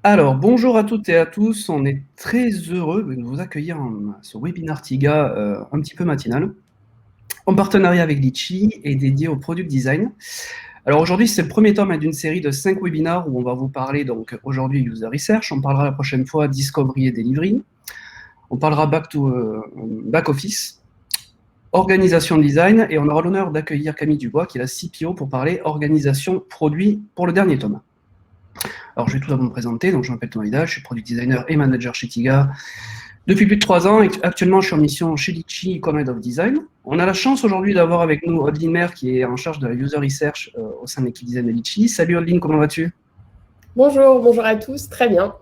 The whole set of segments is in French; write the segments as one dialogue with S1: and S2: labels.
S1: Alors, bonjour à toutes et à tous. On est très heureux de vous accueillir à ce webinaire TIGA un petit peu matinal, en partenariat avec Litchi et dédié au product design. Alors aujourd'hui, c'est le premier tome d'une série de 5 webinaires où on va vous parler donc aujourd'hui user research, on parlera la prochaine fois discovery et delivery, on parlera back office, organisation design, et on aura l'honneur d'accueillir Camille Dubois qui est la CPO pour parler organisation produit pour le dernier tome. Alors, je vais tout d'abord me présenter. Donc, je m'appelle Thomas Vidal, je suis product designer et manager chez TIGA depuis plus de 3 ans. Et actuellement, je suis en mission chez Litchi comme Head of Design. On a la chance aujourd'hui d'avoir avec nous Odeline Mer qui est en charge de la user research au sein de l'équipe design de Litchi. Salut Odeline, comment vas-tu?
S2: Bonjour à tous, très bien.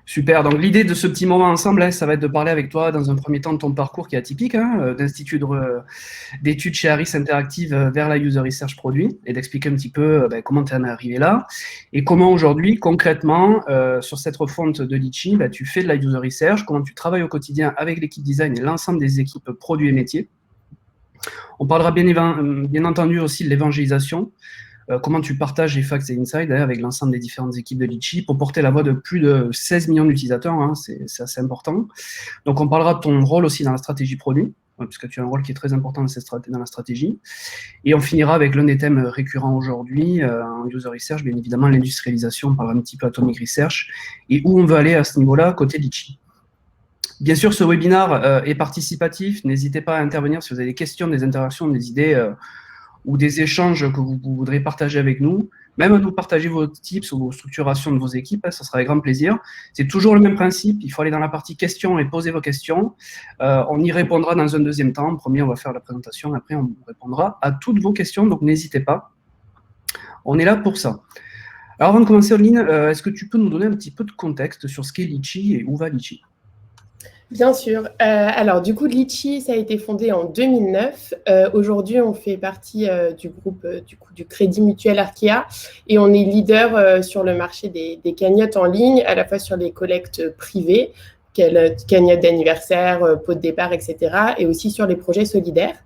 S1: Super, donc l'idée de ce petit moment ensemble, ça va être de parler avec toi dans un premier temps de ton parcours qui est atypique, d'institut d'études chez Harris Interactive vers la user research produit, et d'expliquer un petit peu comment tu en es arrivé là, et comment aujourd'hui, concrètement, sur cette refonte de Litchi, tu fais de la user research, comment tu travailles au quotidien avec l'équipe design et l'ensemble des équipes produits et métiers. On parlera bien entendu aussi de l'évangélisation, comment tu partages les facts et insights avec l'ensemble des différentes équipes de Litchi pour porter la voix de plus de 16 millions d'utilisateurs, c'est assez important. Donc on parlera de ton rôle aussi dans la stratégie produit, puisque tu as un rôle qui est très important dans la stratégie. Et on finira avec l'un des thèmes récurrents aujourd'hui, en user research, bien évidemment l'industrialisation, on parlera un petit peu atomic research, et où on veut aller à ce niveau-là, côté Litchi. Bien sûr, ce webinaire est participatif, n'hésitez pas à intervenir si vous avez des questions, des interactions, des idées ou des échanges que vous voudrez partager avec nous, même à nous partager vos tips ou vos structurations de vos équipes, ça sera avec grand plaisir. C'est toujours le même principe, il faut aller dans la partie questions et poser vos questions. On y répondra dans un deuxième temps. En premier, on va faire la présentation, après on répondra à toutes vos questions, donc n'hésitez pas. On est là pour ça. Alors avant de commencer, Odeline, est-ce que tu peux nous donner un petit peu de contexte sur ce qu'est Litchi et où va Litchi ?
S2: Bien sûr. Alors, du coup, Litchi, ça a été fondé en 2009. Aujourd'hui, on fait partie du groupe du Crédit Mutuel Arkea et on est leader sur le marché des cagnottes en ligne, à la fois sur les collectes privées, cagnottes d'anniversaire, pot de départ, etc., et aussi sur les projets solidaires.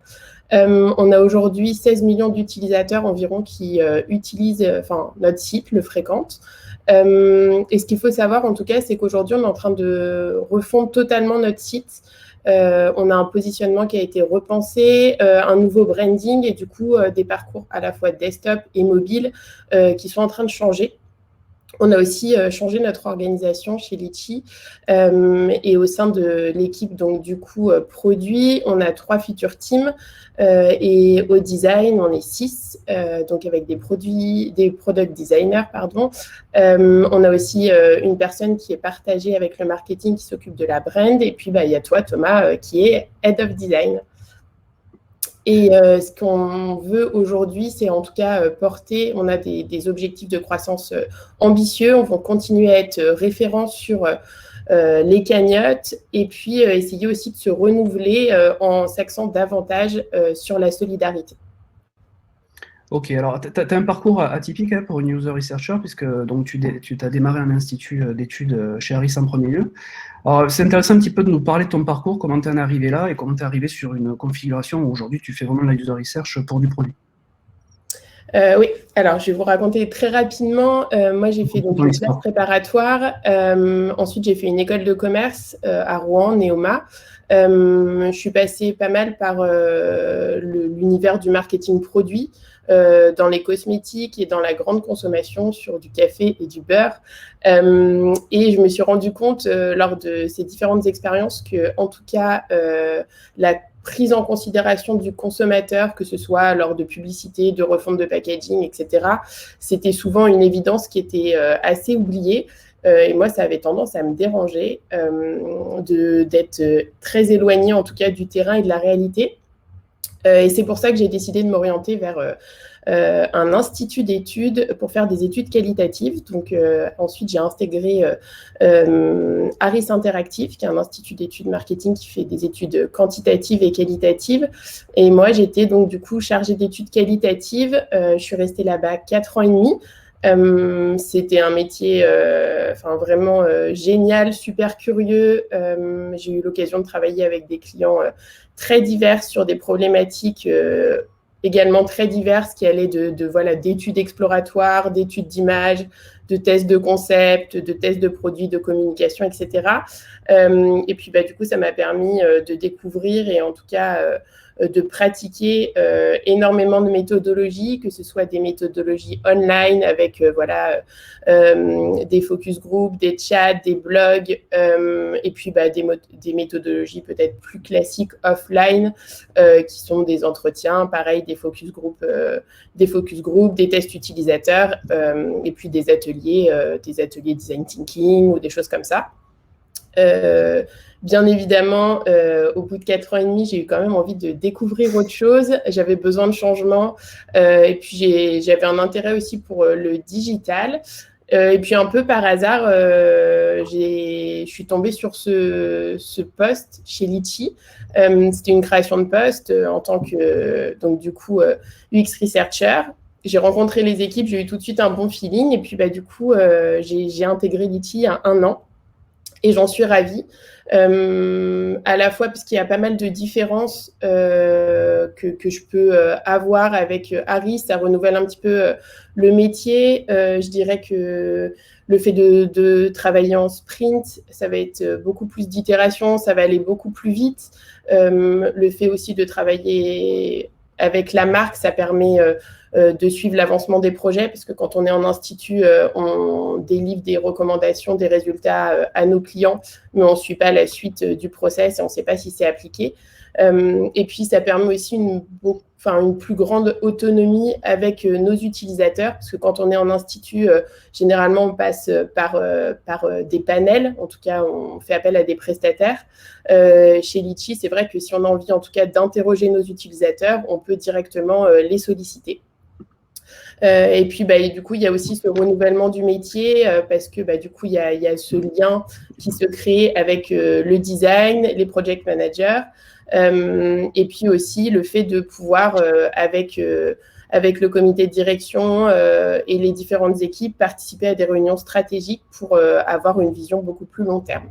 S2: On a aujourd'hui 16 millions d'utilisateurs environ qui utilisent notre site, le fréquentent. Et ce qu'il faut savoir, en tout cas, c'est qu'aujourd'hui, on est en train de refondre totalement notre site. On a un positionnement qui a été repensé, un nouveau branding et du coup, des parcours à la fois desktop et mobile qui sont en train de changer. On a aussi changé notre organisation chez Litchi et au sein de l'équipe, donc du coup, produit, on a 3 feature teams et au design, on est 6, donc avec des product designers, pardon. On a aussi une personne qui est partagée avec le marketing qui s'occupe de la brand et puis il y a toi, Thomas, qui est Head of Design. Et ce qu'on veut aujourd'hui, c'est en tout cas porter, on a des objectifs de croissance ambitieux, on va continuer à être référent sur les cagnottes et puis essayer aussi de se renouveler en s'axant davantage sur la solidarité.
S1: Ok, alors tu as un parcours atypique pour une user researcher, puisque donc, tu as démarré un institut d'études chez Harris en premier lieu. Alors, c'est intéressant un petit peu de nous parler de ton parcours, comment tu es arrivé là et comment tu es arrivé sur une configuration où aujourd'hui tu fais vraiment de la user research pour du produit.
S2: Oui, alors je vais vous raconter très rapidement. Moi, j'ai fait donc une classe préparatoire. Ensuite, j'ai fait une école de commerce à Rouen, Neoma. Je suis passée pas mal par l'univers du marketing produit, dans les cosmétiques et dans la grande consommation sur du café et du beurre. Et je me suis rendu compte lors de ces différentes expériences que, en tout cas, la prise en considération du consommateur, que ce soit lors de publicité, de refonte de packaging, etc., c'était souvent une évidence qui était assez oubliée. Et moi, ça avait tendance à me déranger d'être très éloignée, en tout cas, du terrain et de la réalité. Et c'est pour ça que j'ai décidé de m'orienter vers un institut d'études pour faire des études qualitatives. Donc, ensuite, j'ai intégré Harris Interactive, qui est un institut d'études marketing qui fait des études quantitatives et qualitatives. Et moi, j'étais donc du coup chargée d'études qualitatives. Je suis restée là-bas 4 ans et demi. C'était un métier vraiment génial, super curieux. J'ai eu l'occasion de travailler avec des clients très divers sur des problématiques également très diverses qui allaient d'études exploratoires, d'études d'images, de tests de concept, de tests de produits, de communication, etc. Et puis, du coup, ça m'a permis de découvrir et en tout cas de pratiquer énormément de méthodologies, que ce soit des méthodologies online avec des focus group, des chats, des blogs, et puis des méthodologies peut-être plus classiques offline, qui sont des entretiens, pareil, des focus group, des tests utilisateurs, et puis des ateliers design thinking ou des choses comme ça. Bien évidemment, au bout de 4 ans et demi, j'ai eu quand même envie de découvrir autre chose. J'avais besoin de changement, et puis j'avais un intérêt aussi pour le digital. Et puis un peu par hasard, je suis tombée sur ce poste chez Litchi. C'était une création de poste en tant que UX researcher. J'ai rencontré les équipes, j'ai eu tout de suite un bon feeling, et puis du coup, j'ai intégré Litchi il y a 1 an. Et j'en suis ravie, à la fois parce qu'il y a pas mal de différences que je peux avoir avec Harry. Ça renouvelle un petit peu le métier. Je dirais que le fait de travailler en sprint, ça va être beaucoup plus d'itération, ça va aller beaucoup plus vite. Le fait aussi de travailler avec la marque, ça permet de suivre l'avancement des projets, parce que quand on est en institut, on délivre des recommandations, des résultats à nos clients, mais on ne suit pas la suite du process et on ne sait pas si c'est appliqué. Et puis, ça permet aussi une plus grande autonomie avec nos utilisateurs, parce que quand on est en institut, généralement, on passe par des panels. En tout cas, on fait appel à des prestataires. Chez Litchi, c'est vrai que si on a envie, en tout cas, d'interroger nos utilisateurs, on peut directement les solliciter. Et puis, du coup, il y a aussi ce renouvellement du métier, parce que du coup, il y a ce lien qui se crée avec le design, les project managers, et puis aussi le fait de pouvoir, avec le comité de direction et les différentes équipes, participer à des réunions stratégiques pour avoir une vision beaucoup plus long terme.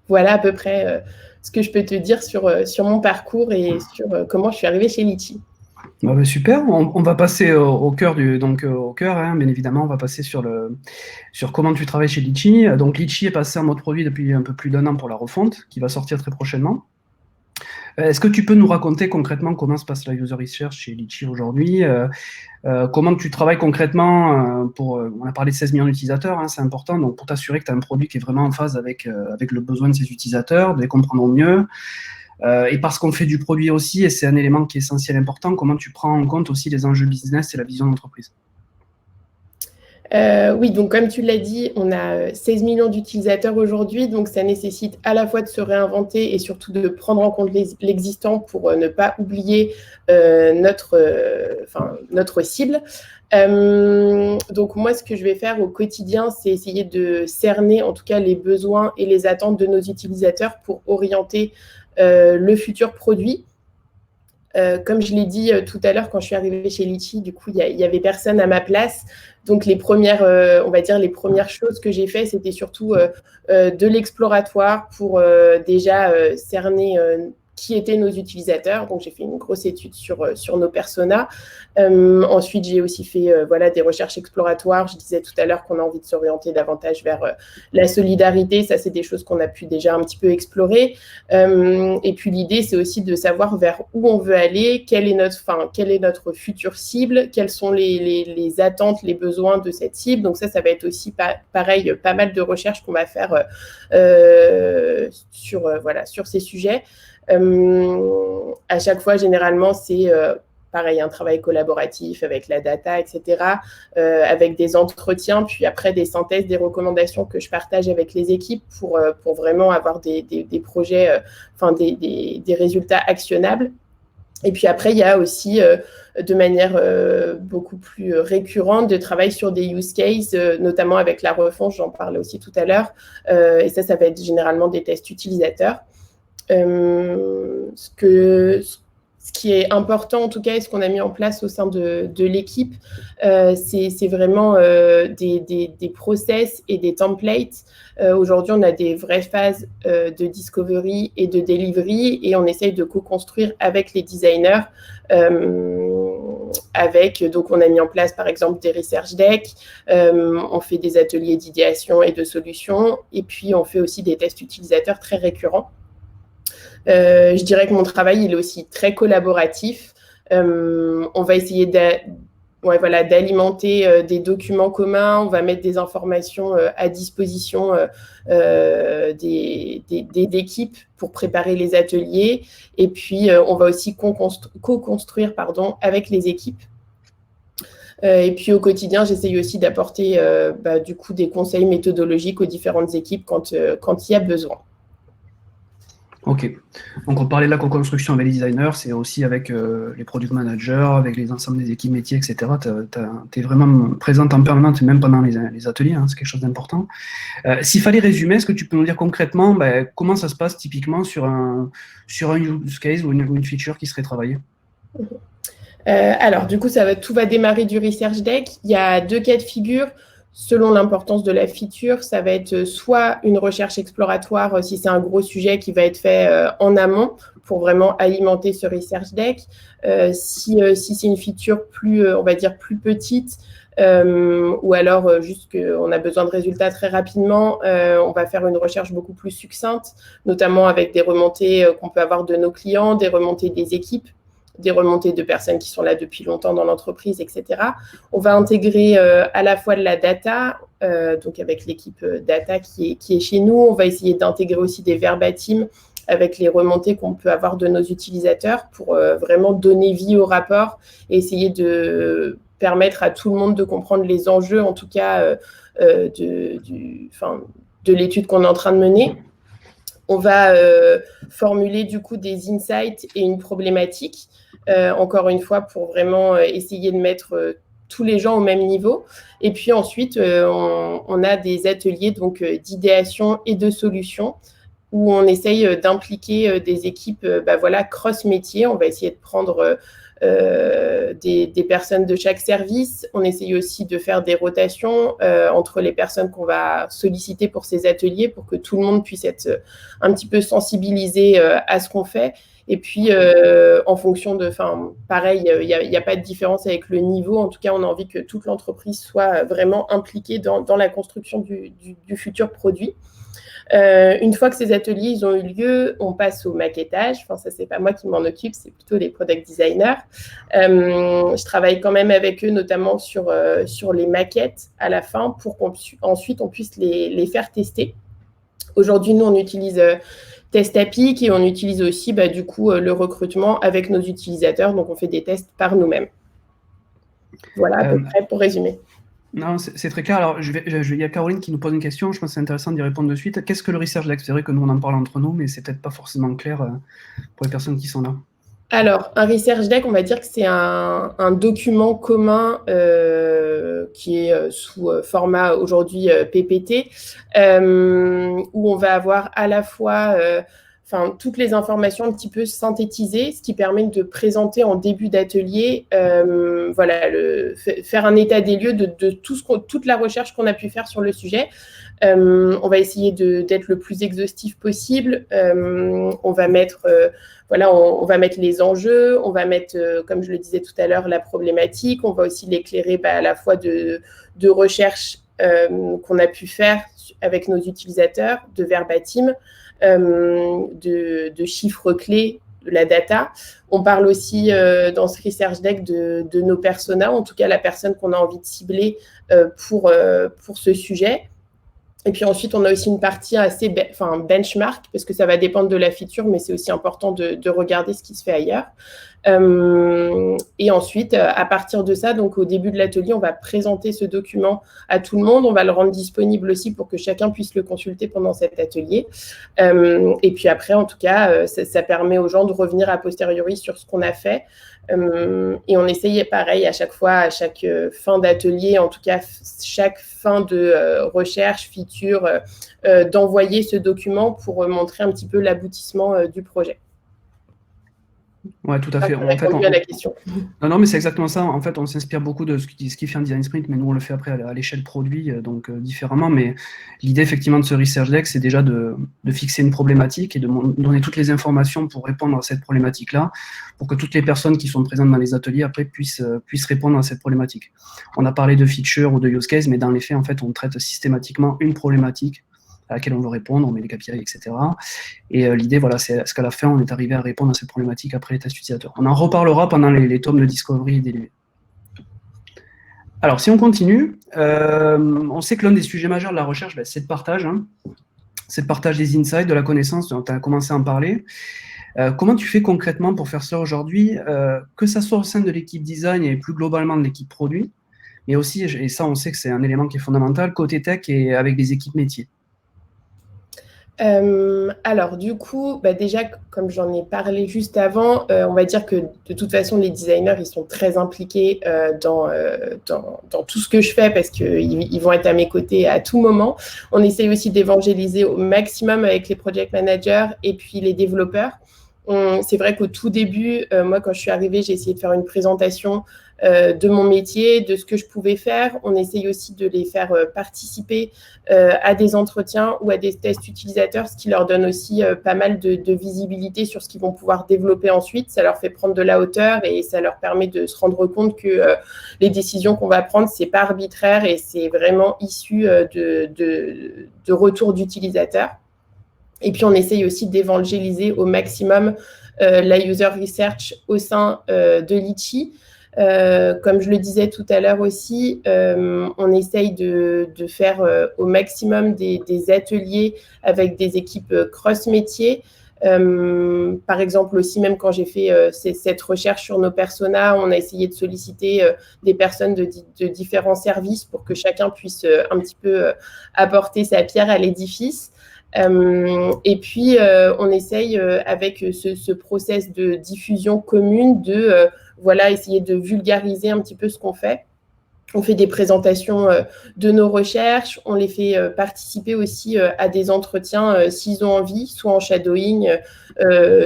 S2: Voilà à peu près ce que je peux te dire sur mon parcours et sur comment je suis arrivée chez Litchi.
S1: Super, on va passer au cœur, hein, bien évidemment, on va passer sur comment tu travailles chez Litchi. Donc Litchi est passé en mode produit depuis un peu plus d'1 an pour la refonte, qui va sortir très prochainement. Est-ce que tu peux nous raconter concrètement comment se passe la user research chez Litchi aujourd'hui, comment tu travailles concrètement on a parlé de 16 millions d'utilisateurs, hein, c'est important, donc pour t'assurer que tu as un produit qui est vraiment en phase avec le besoin de ces utilisateurs, de les comprendre au mieux. Et parce qu'on fait du produit aussi, et c'est un élément qui est essentiel important, comment tu prends en compte aussi les enjeux business et la vision d'entreprise?
S2: Oui, donc comme tu l'as dit, on a 16 millions d'utilisateurs aujourd'hui, donc ça nécessite à la fois de se réinventer et surtout de prendre en compte l'existant pour ne pas oublier notre cible. Donc moi, ce que je vais faire au quotidien, c'est essayer de cerner en tout cas les besoins et les attentes de nos utilisateurs pour orienter le futur produit. Comme je l'ai dit tout à l'heure, quand je suis arrivée chez Litchi, du coup, il y avait personne à ma place. Donc, les premières choses que j'ai fait, c'était surtout de l'exploratoire pour déjà cerner qui étaient nos utilisateurs. Donc, j'ai fait une grosse étude sur nos personas. Ensuite, j'ai aussi fait des recherches exploratoires. Je disais tout à l'heure qu'on a envie de s'orienter davantage vers la solidarité. Ça, c'est des choses qu'on a pu déjà un petit peu explorer. Et puis, l'idée, c'est aussi de savoir vers où on veut aller, quelle est notre future cible, quelles sont les attentes, les besoins de cette cible. Donc, ça va être aussi pareil, pas mal de recherches qu'on va faire sur ces sujets. À chaque fois, généralement, c'est pareil, un travail collaboratif avec la data, etc., avec des entretiens, puis après des synthèses, des recommandations que je partage avec les équipes pour vraiment avoir des projets, des résultats actionnables. Et puis après, il y a aussi, de manière beaucoup plus récurrente, de travail sur des use cases, notamment avec la refonte, j'en parlais aussi tout à l'heure, et ça va être généralement des tests utilisateurs. ce qui est important, en tout cas, et ce qu'on a mis en place au sein de l'équipe, c'est vraiment des process et des templates. Aujourd'hui, on a des vraies phases de discovery et de delivery, et on essaye de co-construire avec les designers. Donc, on a mis en place, par exemple, des research decks, on fait des ateliers d'idéation et de solutions, et puis on fait aussi des tests utilisateurs très récurrents. Je dirais que mon travail, il est aussi très collaboratif. On va essayer d'alimenter des documents communs, on va mettre des informations à disposition des équipes pour préparer les ateliers. Et puis, on va aussi co-construire avec les équipes. Et puis, au quotidien, j'essaye aussi d'apporter du coup, des conseils méthodologiques aux différentes équipes quand il y a besoin.
S1: Ok. Donc, on parlait de la co-construction avec les designers, c'est aussi avec les product managers, avec les ensembles des équipes métiers, etc. Tu es vraiment présente en permanence, même pendant les ateliers, hein, c'est quelque chose d'important. S'il fallait résumer, est-ce que tu peux nous dire concrètement comment ça se passe typiquement sur un use case ou une feature qui serait travaillée?
S2: Alors, du coup, tout va démarrer du research deck. Il y a 2 cas de figure. Selon l'importance de la feature, ça va être soit une recherche exploratoire, si c'est un gros sujet qui va être fait en amont pour vraiment alimenter ce research deck. Si c'est une feature on va dire plus petite, ou alors juste qu'on a besoin de résultats très rapidement, on va faire une recherche beaucoup plus succincte, notamment avec des remontées qu'on peut avoir de nos clients, des remontées des équipes, des remontées de personnes qui sont là depuis longtemps dans l'entreprise, etc. On va intégrer à la fois de la data, donc avec l'équipe data qui est chez nous. On va essayer d'intégrer aussi des verbatims avec les remontées qu'on peut avoir de nos utilisateurs pour vraiment donner vie au rapport et essayer de permettre à tout le monde de comprendre les enjeux, en tout cas, de l'étude qu'on est en train de mener. On va formuler du coup des insights et une problématique, encore une fois, pour vraiment essayer de mettre tous les gens au même niveau. Et puis ensuite, on a des ateliers donc d'idéation et de solutions où on essaye d'impliquer des équipes cross-métier. On va essayer de prendre des personnes de chaque service. On essaye aussi de faire des rotations entre les personnes qu'on va solliciter pour ces ateliers pour que tout le monde puisse être un petit peu sensibilisé à ce qu'on fait. Et puis, en fonction pareil, il n'y a pas de différence avec le niveau. En tout cas, on a envie que toute l'entreprise soit vraiment impliquée dans la construction du futur produit. Une fois que ces ateliers ils ont eu lieu, on passe au maquettage. Enfin, ça, c'est pas moi qui m'en occupe, c'est plutôt les product designers. Je travaille quand même avec eux, notamment sur les maquettes à la fin pour qu'ensuite on puisse les faire tester. Aujourd'hui, nous, on utilise TestApic et on utilise aussi du coup le recrutement avec nos utilisateurs. Donc, on fait des tests par nous-mêmes. Voilà à peu près pour résumer.
S1: Non, c'est très clair. Alors, il y a Caroline qui nous pose une question. Je pense que c'est intéressant d'y répondre de suite. Qu'est-ce que le research deck? C'est vrai que nous, on en parle entre nous, mais c'est peut-être pas forcément clair pour les personnes qui sont là.
S2: Alors, un research deck, on va dire que c'est un document commun qui est sous format aujourd'hui PPT, où on va avoir à la fois toutes les informations un petit peu synthétisées, ce qui permet de présenter en début d'atelier, faire un état des lieux de toute la recherche qu'on a pu faire sur le sujet. On va essayer d'être le plus exhaustif possible. On va mettre on va mettre les enjeux, on va mettre, comme je le disais tout à l'heure, la problématique. On va aussi l'éclairer à la fois de recherche qu'on a pu faire avec nos utilisateurs, de verbatim, de chiffres clés, de la data. On parle aussi dans ce research deck de nos personas, en tout cas la personne qu'on a envie de cibler pour ce sujet. Et puis ensuite, on a aussi une partie assez benchmark, parce que ça va dépendre de la feature, mais c'est aussi important de regarder ce qui se fait ailleurs. Et ensuite, à partir de ça, donc au début de l'atelier, on va présenter ce document à tout le monde. On va le rendre disponible aussi pour que chacun puisse le consulter pendant cet atelier. Et puis après, en tout cas, ça permet aux gens de revenir a posteriori sur ce qu'on a fait. Et on essayait pareil à chaque fois, à chaque fin d'atelier, en tout cas chaque fin de recherche, feature, d'envoyer ce document pour montrer un petit peu l'aboutissement du projet.
S1: Ouais, tout à fait.
S2: Ça
S1: En fait,
S2: répond bien à la question.
S1: non, mais c'est exactement ça. En fait, on s'inspire beaucoup de ce qui fait un design sprint, mais nous, on le fait après à l'échelle produit, donc différemment. Mais l'idée, effectivement, de ce research deck, c'est déjà de fixer une problématique et de donner toutes les informations pour répondre à cette problématique-là, pour que toutes les personnes qui sont présentes dans les ateliers, après, puissent répondre à cette problématique. On a parlé de feature ou de use case, mais dans les faits, en fait, on traite systématiquement une problématique à laquelle on veut répondre, on met les KPI, etc. Et l'idée, voilà, c'est qu'à la fin, on est arrivé à répondre à cette problématique après les tests utilisateurs. On en reparlera pendant les tomes de Discovery et d'élevés. Alors, si on continue, on sait que l'un des sujets majeurs de la recherche, c'est le partage. C'est le partage des insights, de la connaissance, dont tu as commencé à en parler. Comment tu fais concrètement pour faire ça aujourd'hui, que ça soit au sein de l'équipe design et plus globalement de l'équipe produit, mais aussi, et ça, on sait que c'est un élément qui est fondamental, côté tech et avec des équipes métiers.
S2: Alors du coup, déjà, comme j'en ai parlé juste avant, on va dire que de toute façon, les designers, ils sont très impliqués dans tout ce que je fais parce qu'ils vont être à mes côtés à tout moment. On essaye aussi d'évangéliser au maximum avec les project managers et puis les développeurs. C'est vrai qu'au tout début, moi, quand je suis arrivée, j'ai essayé de faire une présentation de mon métier, de ce que je pouvais faire. On essaye aussi de les faire participer à des entretiens ou à des tests utilisateurs, ce qui leur donne aussi pas mal de visibilité sur ce qu'ils vont pouvoir développer ensuite. Ça leur fait prendre de la hauteur et ça leur permet de se rendre compte que les décisions qu'on va prendre, c'est pas arbitraire et c'est vraiment issu de retours d'utilisateurs. Et puis, on essaye aussi d'évangéliser au maximum la user research au sein de Litchi. Comme je le disais tout à l'heure aussi, on essaye de faire au maximum des ateliers avec des équipes cross-métiers. Par exemple aussi, même quand j'ai fait cette recherche sur nos personas, on a essayé de solliciter des personnes de différents services pour que chacun puisse un petit peu apporter sa pierre à l'édifice. Et puis, on essaye avec ce process de diffusion commune de essayer de vulgariser un petit peu ce qu'on fait. On fait des présentations de nos recherches, on les fait participer aussi à des entretiens s'ils ont envie, soit en shadowing,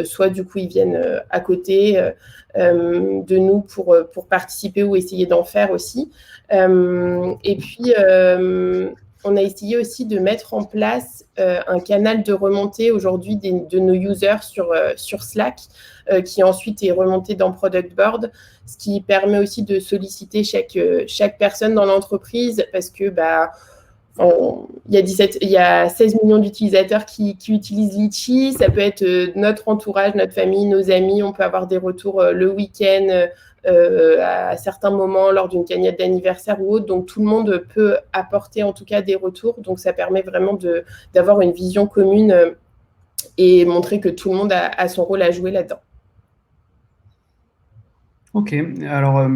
S2: soit du coup ils viennent à côté de nous pour participer ou essayer d'en faire aussi. Et puis, on a essayé aussi de mettre en place un canal de remontée aujourd'hui de nos users sur Slack, qui ensuite est remonté dans Product Board, ce qui permet aussi de solliciter chaque personne dans l'entreprise parce que il y a 16 millions d'utilisateurs qui utilisent Litchi. Ça peut être notre entourage, notre famille, nos amis. On peut avoir des retours le week-end, à certains moments lors d'une cagnotte d'anniversaire ou autre. Donc, tout le monde peut apporter en tout cas des retours. Donc, ça permet vraiment d'avoir une vision commune et montrer que tout le monde a son rôle à jouer là-dedans.
S1: Ok, alors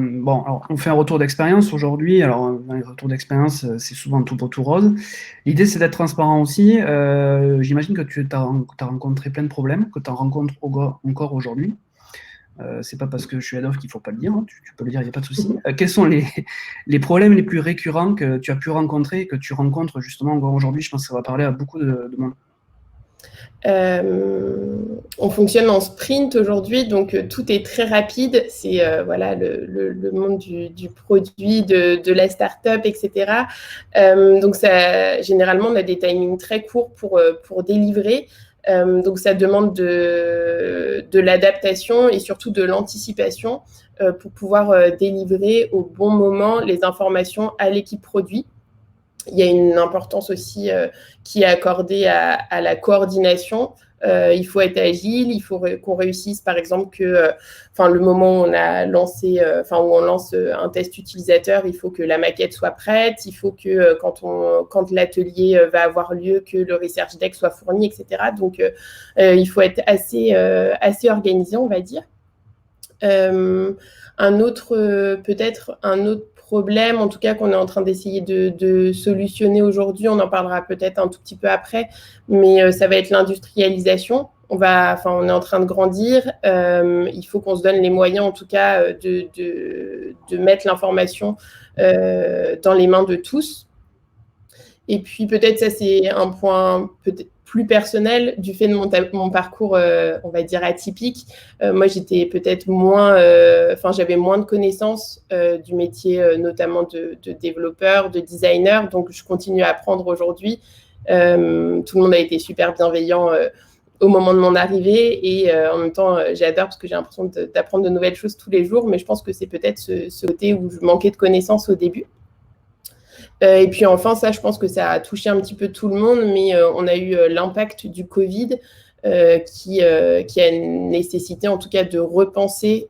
S1: on fait un retour d'expérience aujourd'hui. Alors, un retour d'expérience, c'est souvent tout beau, tout rose. L'idée, c'est d'être transparent aussi. J'imagine que tu as rencontré plein de problèmes, que tu en rencontres encore aujourd'hui. C'est pas parce que je suis head of qu'il faut pas le dire, hein. Tu peux le dire, il n'y a pas de souci. Quels sont les problèmes les plus récurrents que tu as pu rencontrer et que tu rencontres justement encore aujourd'hui? Je pense que ça va parler à beaucoup de monde.
S2: On fonctionne en sprint aujourd'hui, donc tout est très rapide. C'est le monde du produit, de la start-up, etc. Donc généralement, on a des timings très courts pour délivrer. Donc ça demande de l'adaptation et surtout de l'anticipation pour pouvoir délivrer au bon moment les informations à l'équipe produit. Il y a une importance aussi qui est accordée à la coordination. Il faut être agile, il faut qu'on réussisse, par exemple, le moment où on a lancé, où on lance un test utilisateur, il faut que la maquette soit prête, il faut que quand l'atelier va avoir lieu, que le research deck soit fourni, etc. Donc, il faut être assez organisé, on va dire. Un autre problème, en tout cas, qu'on est en train d'essayer de solutionner aujourd'hui, on en parlera peut-être un tout petit peu après, mais ça va être l'industrialisation. On est en train de grandir. Il faut qu'on se donne les moyens, en tout cas, de mettre l'information dans les mains de tous. Et puis, peut-être, ça, c'est un point plus personnel du fait de mon parcours, on va dire, atypique. Moi, j'étais peut-être moins, j'avais moins de connaissances du métier, notamment de développeur, de designer. Donc, je continue à apprendre aujourd'hui. Tout le monde a été super bienveillant au moment de mon arrivée et en même temps, j'adore parce que j'ai l'impression d'apprendre de nouvelles choses tous les jours. Mais je pense que c'est peut-être ce côté où je manquais de connaissances au début. Et puis enfin, ça, je pense que ça a touché un petit peu tout le monde, mais on a eu l'impact du Covid qui a nécessité en tout cas de repenser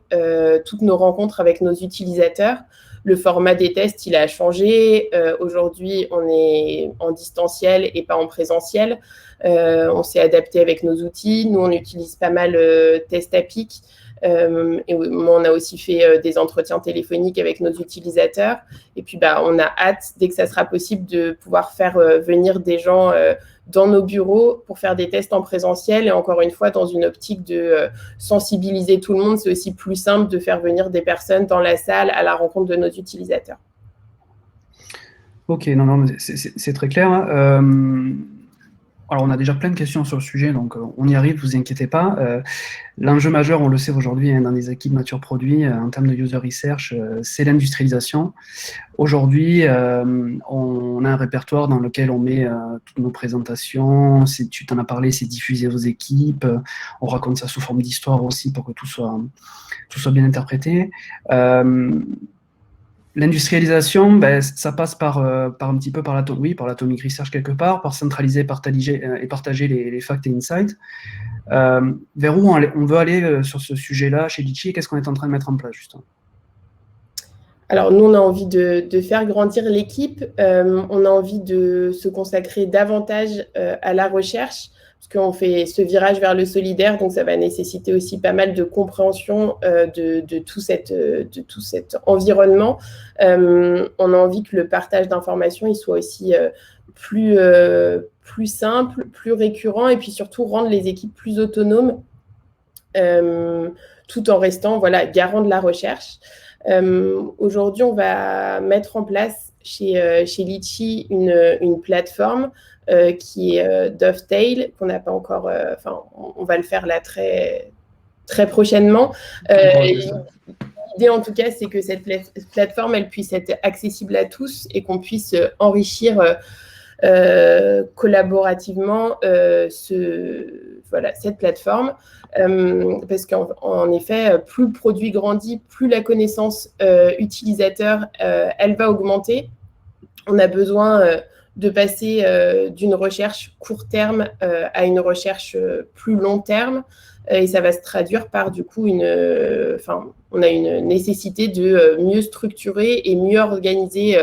S2: toutes nos rencontres avec nos utilisateurs. Le format des tests, il a changé. Aujourd'hui, on est en distanciel et pas en présentiel. On s'est adapté avec nos outils. Nous, on utilise pas mal Testapic. Et on a aussi fait des entretiens téléphoniques avec nos utilisateurs. Et puis, on a hâte, dès que ça sera possible, de pouvoir faire venir des gens dans nos bureaux pour faire des tests en présentiel. Et encore une fois, dans une optique de sensibiliser tout le monde, c'est aussi plus simple de faire venir des personnes dans la salle à la rencontre de nos utilisateurs.
S1: Ok, non, c'est très clair. Alors, on a déjà plein de questions sur le sujet, donc on y arrive, vous inquiétez pas. L'enjeu majeur, on le sait aujourd'hui, dans les équipes mature produits, en termes de user research, c'est l'industrialisation. Aujourd'hui, on a un répertoire dans lequel on met toutes nos présentations. Tu t'en as parlé, c'est diffusé aux équipes. On raconte ça sous forme d'histoire aussi pour que tout soit bien interprété. L'industrialisation, ça passe par un petit peu par l'atomic research quelque part, par centraliser et partager les facts et insights. Vers où on veut aller sur ce sujet-là chez Litchi? Qu'est-ce qu'on est en train de mettre en place, justement?
S2: Alors, nous, on a envie de faire grandir l'équipe. On a envie de se consacrer davantage à la recherche, parce qu'on fait ce virage vers le solidaire, donc ça va nécessiter aussi pas mal de compréhension de tout cet environnement. On a envie que le partage d'informations il soit aussi plus simple, plus récurrent, et puis surtout rendre les équipes plus autonomes, tout en restant garant de la recherche. Aujourd'hui, on va mettre en place chez Litchi une plateforme qui est Dovetail, qu'on n'a pas encore... on va le faire là très, très prochainement. L'idée, en tout cas, c'est que cette plateforme, elle puisse être accessible à tous et qu'on puisse enrichir collaborativement cette plateforme. Parce qu'en effet, plus le produit grandit, plus la connaissance utilisateur, elle va augmenter. On a besoin de passer d'une recherche court terme à une recherche plus long terme. Et ça va se traduire par, du coup, on a une nécessité de mieux structurer et mieux organiser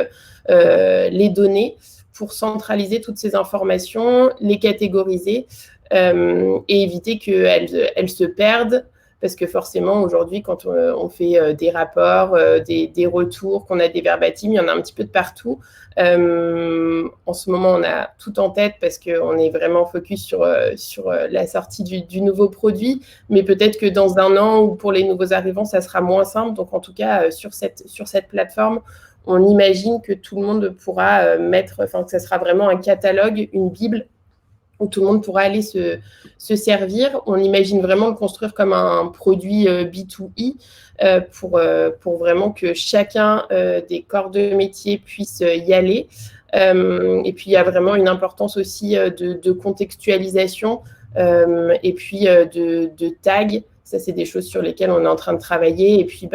S2: les données pour centraliser toutes ces informations, les catégoriser et éviter qu'elles se perdent. Parce que forcément, aujourd'hui, quand on fait des rapports, des retours, qu'on a des verbatims, il y en a un petit peu de partout. En ce moment, on a tout en tête parce qu'on est vraiment focus sur la sortie du nouveau produit. Mais peut-être que dans un an ou pour les nouveaux arrivants, ça sera moins simple. Donc, en tout cas, sur cette plateforme, on imagine que tout le monde pourra que ça sera vraiment un catalogue, une bible, où tout le monde pourra aller se servir. On imagine vraiment le construire comme un produit B2E pour vraiment que chacun des corps de métier puisse y aller. Et puis, il y a vraiment une importance aussi de contextualisation et puis de tag. Ça, c'est des choses sur lesquelles on est en train de travailler. Et puis,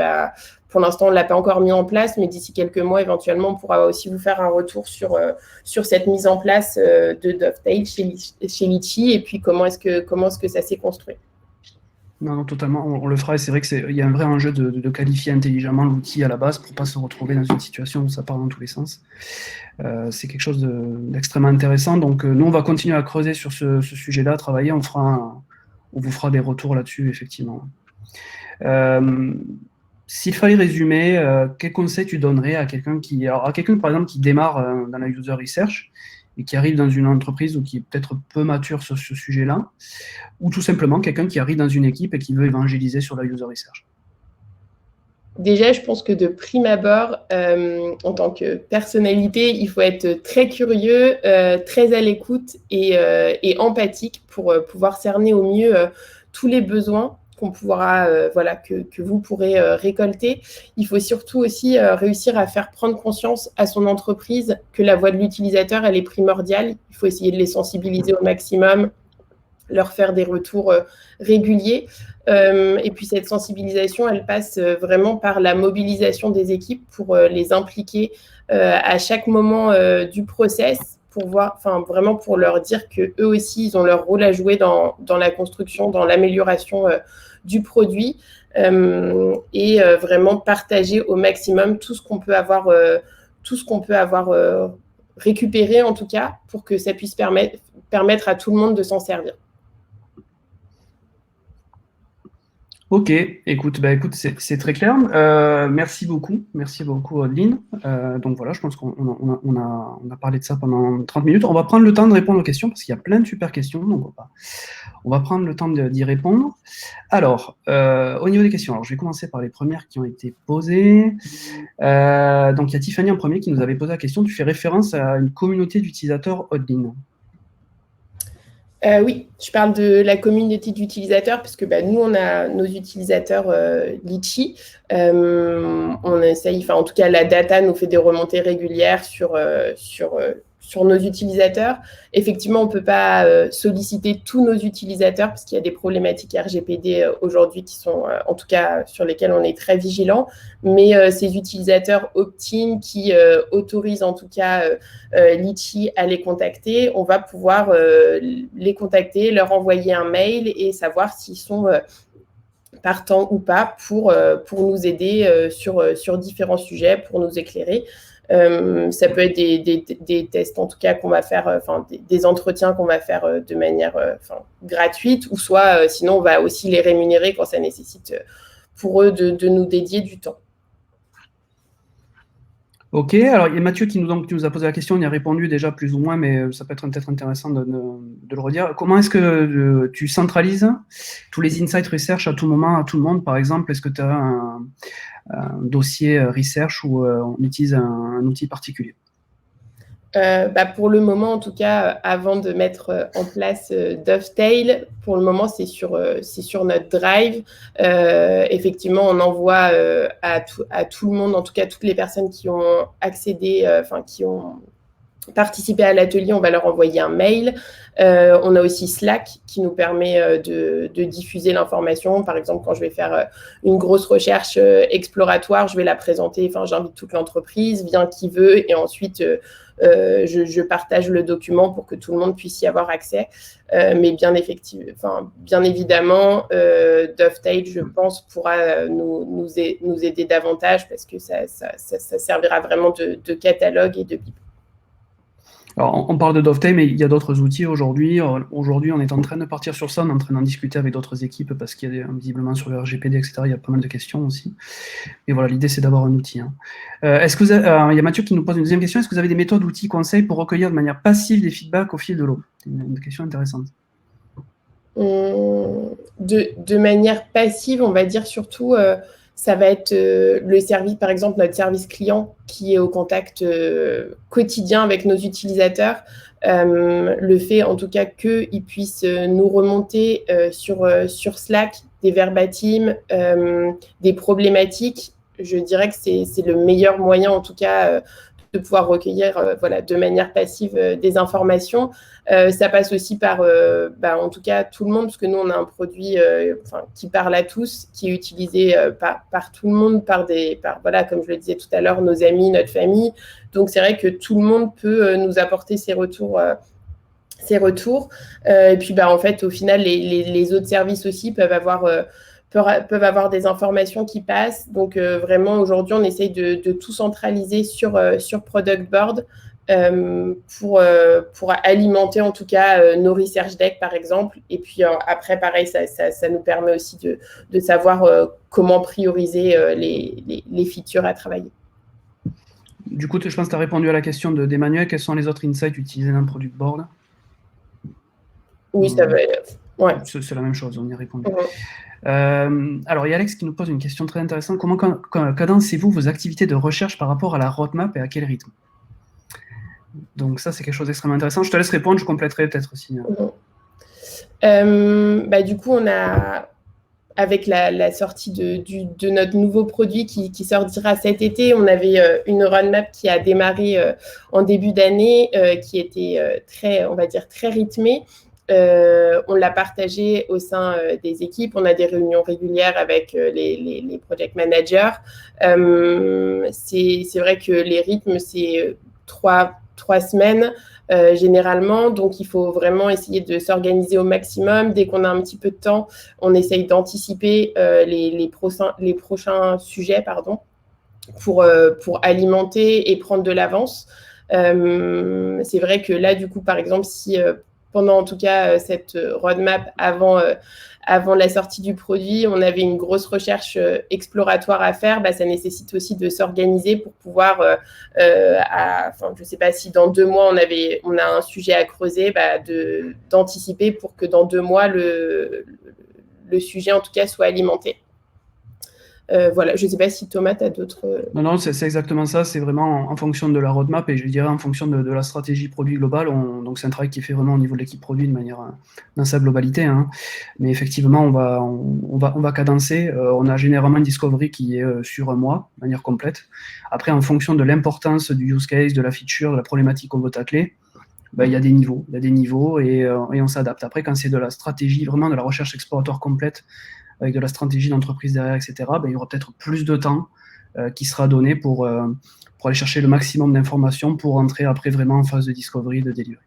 S2: pour l'instant, on ne l'a pas encore mis en place, mais d'ici quelques mois, éventuellement, on pourra aussi vous faire un retour sur cette mise en place de Dovetail chez Litchi et puis comment est-ce que ça s'est construit.
S1: Non, totalement, on le fera et c'est vrai qu'il y a un vrai enjeu de qualifier intelligemment l'outil à la base pour ne pas se retrouver dans une situation où ça part dans tous les sens. C'est quelque chose d'extrêmement intéressant. Donc, nous, on va continuer à creuser sur ce sujet-là, travailler, on vous fera des retours là-dessus, effectivement. S'il fallait résumer, quel conseil tu donnerais à quelqu'un par exemple, qui démarre dans la user research et qui arrive dans une entreprise ou qui est peut-être peu mature sur ce sujet-là, ou tout simplement quelqu'un qui arrive dans une équipe et qui veut évangéliser sur la user research?
S2: Déjà, je pense que de prime abord, en tant que personnalité, il faut être très curieux, très à l'écoute et empathique pour pouvoir cerner au mieux tous les besoins qu'on pourra, voilà, que vous pourrez récolter. Il faut surtout aussi réussir à faire prendre conscience à son entreprise que la voix de l'utilisateur, elle est primordiale. Il faut essayer de les sensibiliser au maximum, leur faire des retours réguliers. Et puis cette sensibilisation, elle passe vraiment par la mobilisation des équipes pour les impliquer à chaque moment du process, pour voir, enfin vraiment pour leur dire que eux aussi, ils ont leur rôle à jouer dans la construction, dans l'amélioration du produit, et vraiment partager au maximum tout ce qu'on peut avoir, récupéré en tout cas, pour que ça puisse permettre à tout le monde de s'en servir.
S1: Ok, écoute, c'est très clair. Merci beaucoup, Adeline. Donc voilà, je pense qu'on a parlé de ça pendant 30 minutes. On va prendre le temps de répondre aux questions parce qu'il y a plein de super questions, donc on va prendre le temps d'y répondre. Alors, au niveau des questions, alors je vais commencer par les premières qui ont été posées. Donc il y a Tiffany en premier qui nous avait posé la question. Tu fais référence à une communauté d'utilisateurs Adeline?
S2: Oui, je parle de la communauté d'utilisateurs parce que nous, on a nos utilisateurs Litchi. On essaye, en tout cas, la data nous fait des remontées régulières sur nos utilisateurs. Effectivement, on ne peut pas solliciter tous nos utilisateurs parce qu'il y a des problématiques RGPD aujourd'hui qui sont, en tout cas, sur lesquelles on est très vigilant. Mais ces utilisateurs opt-in qui autorisent en tout cas Litchi à les contacter, on va pouvoir les contacter, leur envoyer un mail et savoir s'ils sont partants ou pas pour nous aider sur différents sujets, pour nous éclairer. Ça peut être des tests en tout cas qu'on va faire, des entretiens qu'on va faire de manière gratuite, ou soit sinon on va aussi les rémunérer quand ça nécessite pour eux de nous dédier du temps.
S1: Ok, alors il y a Mathieu qui nous a posé la question, on y a répondu déjà plus ou moins, mais ça peut être peut-être intéressant de le redire. Comment est-ce que tu centralises tous les insights research à tout moment, à tout le monde? Par exemple, est-ce que tu as un dossier research où on utilise un outil particulier?
S2: Pour le moment, en tout cas, avant de mettre en place Dovetail, pour le moment, c'est sur notre Drive. Effectivement, on envoie à tout le monde, en tout cas toutes les personnes qui ont accédé, qui ont participé à l'atelier, on va leur envoyer un mail. On a aussi Slack qui nous permet de diffuser l'information. Par exemple, quand je vais faire une grosse recherche exploratoire, je vais la présenter, j'invite toute l'entreprise, vient qui veut, et ensuite je partage le document pour que tout le monde puisse y avoir accès. Mais bien évidemment, Dovetail, je pense, pourra nous aider davantage parce que ça servira vraiment de catalogue et de bible.
S1: Alors, on parle de Dovetail, mais il y a d'autres outils aujourd'hui. Aujourd'hui, on est en train de partir sur ça, on est en train d'en discuter avec d'autres équipes parce qu'il y a visiblement sur le RGPD, etc., il y a pas mal de questions aussi. Et voilà, l'idée, c'est d'avoir un outil. Est-ce que il y a Mathieu qui nous pose une deuxième question. Est-ce que vous avez des méthodes, outils, conseils pour recueillir de manière passive des feedbacks au fil de l'eau? C'est une question intéressante.
S2: De manière passive, on va dire surtout... ça va être le service, par exemple, notre service client qui est au contact quotidien avec nos utilisateurs. Le fait, en tout cas, qu'ils puissent nous remonter sur Slack des verbatim, des problématiques. Je dirais que c'est le meilleur moyen, en tout cas, de pouvoir recueillir de manière passive des informations. Ça passe aussi par, en tout cas, tout le monde, parce que nous, on a un produit qui parle à tous, qui est utilisé par tout le monde, comme je le disais tout à l'heure, nos amis, notre famille. Donc, c'est vrai que tout le monde peut nous apporter ses retours. Et puis, en fait, au final, les autres services aussi peuvent avoir des informations qui passent. Donc, vraiment, aujourd'hui, on essaye de tout centraliser sur Product Board pour alimenter, en tout cas, nos research decks, par exemple. Et puis, après, pareil, ça nous permet aussi de savoir comment prioriser les features à travailler.
S1: Du coup, je pense que tu as répondu à la question d'Emmanuel. Quels sont les autres insights utilisés dans Product Board?
S2: Oui, ça va être... Ouais.
S1: C'est la même chose, on y répond.
S2: Mhm.
S1: Alors, il y a Alex qui nous pose une question très intéressante. Comment cadencez-vous vos activités de recherche par rapport à la roadmap et à quel rythme? Donc ça, c'est quelque chose d'extrêmement intéressant. Je te laisse répondre, je compléterai peut-être aussi.
S2: Du coup, on a, avec la sortie de notre nouveau produit qui sortira cet été, on avait une roadmap qui a démarré en début d'année, qui était très, on va dire, très rythmée. On l'a partagé au sein des équipes. On a des réunions régulières avec les project managers. C'est vrai que les rythmes, c'est trois semaines généralement. Donc, il faut vraiment essayer de s'organiser au maximum. Dès qu'on a un petit peu de temps, on essaye d'anticiper les prochains sujets pour alimenter et prendre de l'avance. C'est vrai que là, du coup, par exemple, si pendant en tout cas cette roadmap avant la sortie du produit, on avait une grosse recherche exploratoire à faire, ça nécessite aussi de s'organiser pour pouvoir, je ne sais pas si dans 2 mois on a un sujet à creuser, d'anticiper pour que dans 2 mois le sujet en tout cas soit alimenté. Voilà, je ne sais pas si Thomas, tu as d'autres...
S1: Non, c'est exactement ça. C'est vraiment en fonction de la roadmap et je dirais en fonction de la stratégie produit globale. Donc, c'est un travail qui est fait vraiment au niveau de l'équipe produit de manière dans sa globalité. Mais effectivement, on va cadencer. On a généralement un discovery qui est sur un mois, de manière complète. Après, en fonction de l'importance du use case, de la feature, de la problématique qu'on veut tacler, il y a des niveaux et on s'adapte. Après, quand c'est de la stratégie, vraiment de la recherche exploratoire complète, avec de la stratégie d'entreprise derrière, etc., il y aura peut-être plus de temps qui sera donné pour aller chercher le maximum d'informations pour entrer après vraiment en phase de discovery, de delivery.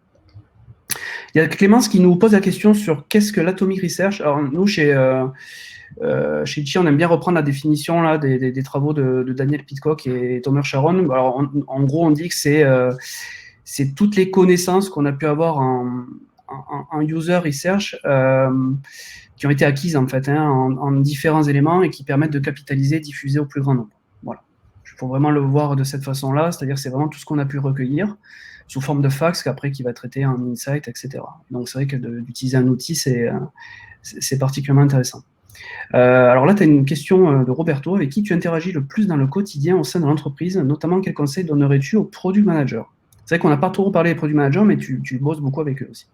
S1: Il y a Clémence qui nous pose la question sur qu'est-ce que l'atomic research. Alors nous, chez Litchi, on aime bien reprendre la définition là, des travaux de Daniel Pidcock et Tomer Sharon. Alors, en gros, on dit que c'est toutes les connaissances qu'on a pu avoir en user research qui ont été acquises en fait en différents éléments et qui permettent de capitaliser, diffuser au plus grand nombre. Voilà. Il faut vraiment le voir de cette façon-là, c'est-à-dire c'est vraiment tout ce qu'on a pu recueillir sous forme de fax qu'après qui va être traité en insight, etc. Donc c'est vrai que d'utiliser un outil, c'est particulièrement intéressant. Alors là, tu as une question de Roberto. Avec qui tu interagis le plus dans le quotidien au sein de l'entreprise, notamment quels conseils donnerais-tu aux product managers? C'est vrai qu'on n'a pas trop parlé des product managers, mais tu bosses beaucoup avec eux aussi.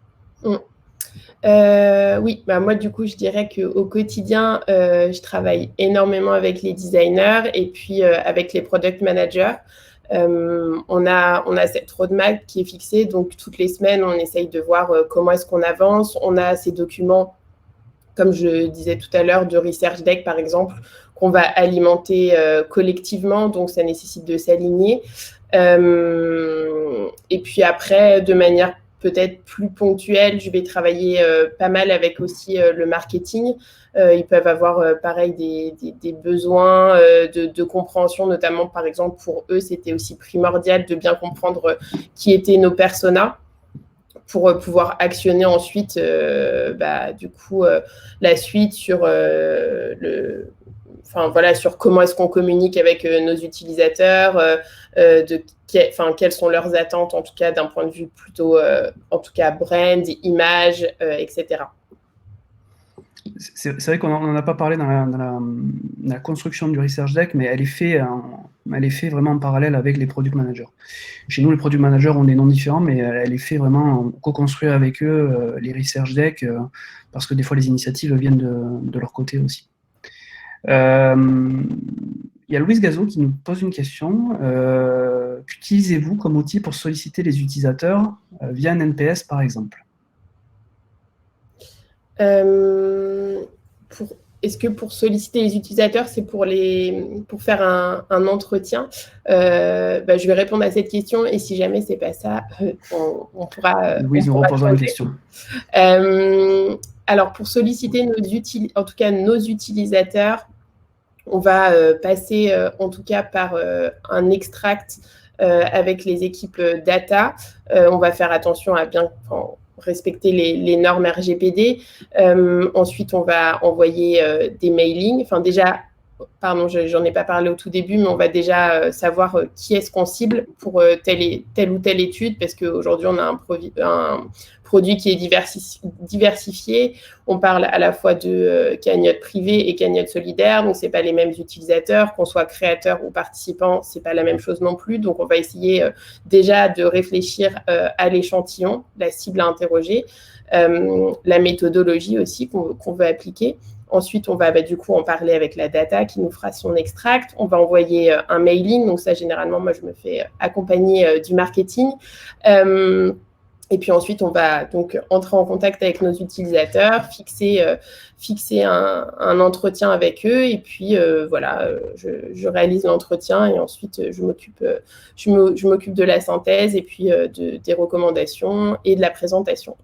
S2: Oui, moi du coup je dirais qu'au quotidien je travaille énormément avec les designers et puis avec les product managers. On a cette roadmap qui est fixée, donc toutes les semaines on essaye de voir comment est-ce qu'on avance. On a ces documents, comme je disais tout à l'heure, de research deck par exemple, qu'on va alimenter collectivement, donc ça nécessite de s'aligner. Et puis après, de manière peut-être plus ponctuelle, je vais travailler pas mal avec aussi le marketing. Ils peuvent avoir pareil des besoins de compréhension, notamment par exemple pour eux, c'était aussi primordial de bien comprendre qui étaient nos personas pour pouvoir actionner ensuite du coup la suite sur sur comment est-ce qu'on communique avec nos utilisateurs, quelles sont leurs attentes, en tout cas d'un point de vue plutôt, en tout cas brand, image, etc.
S1: C'est vrai qu'on n'en a pas parlé dans la construction du research deck, mais elle est faite vraiment en parallèle avec les product managers. Chez nous, les product managers ont des noms différents, mais elle est faite vraiment co-construire avec eux les research decks, parce que des fois les initiatives viennent de leur côté aussi. Il y a Louise Gazo qui nous pose une question. Qu'utilisez-vous comme outil pour solliciter les utilisateurs via un NPS par exemple?
S2: Est-ce que pour solliciter les utilisateurs, c'est pour faire un entretien? Je vais répondre à cette question et si jamais c'est pas ça, on pourra.
S1: Louise nous reposera une question.
S2: Alors pour solliciter nos utilisateurs, on va passer en tout cas par un extract avec les équipes data. On va faire attention à bien respecter les normes RGPD. Ensuite, on va envoyer des mailings. Enfin, déjà, pardon, j'en ai pas parlé au tout début, mais on va déjà savoir qui est-ce qu'on cible pour telle ou telle étude, parce qu'aujourd'hui, on a un produit qui est diversifié. On parle à la fois de cagnotte privée et cagnotte solidaire, donc c'est pas les mêmes utilisateurs, qu'on soit créateur ou participant, c'est pas la même chose non plus. Donc on va essayer déjà de réfléchir à l'échantillon, la cible à interroger, la méthodologie aussi qu'on veut appliquer. Ensuite, on va du coup en parler avec la data qui nous fera son extract. On va envoyer un mailing. Donc ça, généralement, moi, je me fais accompagner du marketing. Et puis ensuite, on va donc entrer en contact avec nos utilisateurs, fixer un entretien avec eux. Et puis, voilà, je réalise l'entretien et ensuite, je m'occupe de la synthèse et puis des recommandations et de la présentation.